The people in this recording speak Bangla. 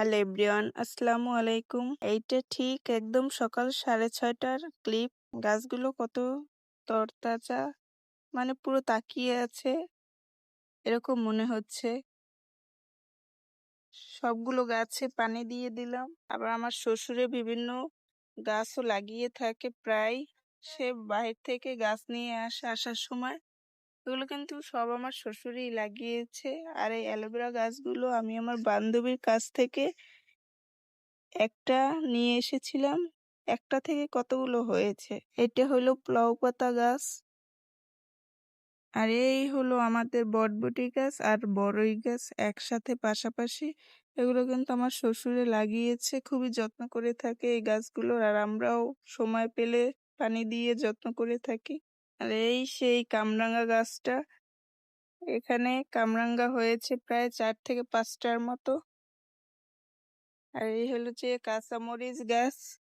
হ্যালো এভরিওয়ান, আসসালামু আলাইকুম। এইটা ঠিক একদম সকাল 6:30টার ক্লিপ। গাছগুলো কত তরতাজা, মানে পুরো তাকিয়ে আছে এরকম মনে হচ্ছে। সবগুলো গাছে পানি দিয়ে দিলাম। আবার আমার শ্বশুরে বিভিন্ন গাছও লাগিয়ে থাকে প্রায়। সে বাহির থেকে গাছ নিয়ে আসার সময় এগুলো কিন্তু সব আমার শ্বশুরই লাগিয়েছে। আর এই অ্যালোভেরা গাছগুলো আমি আমার বান্ধবীর কাছ থেকে একটা নিয়ে এসেছিলাম। একটা থেকে কতগুলো হয়েছে। এটা হলো লাউ পাতা গাছ, আর এই হলো আমাদের বটবটি গাছ আর বড়ই গাছ একসাথে পাশাপাশি। এগুলো কিন্তু আমার শ্বশুরে লাগিয়েছে, খুবই যত্ন করে থাকে এই গাছগুলোর, আর আমরাও সময় পেলে পানি দিয়ে যত্ন করে থাকি। আর এই সেই কামরাঙ্গা গাছটা, এখানে কামরাঙ্গা হয়েছে প্রায় 4 থেকে 5টার মতো। আর এই হলো যে কাঁচামরিচ গাছ,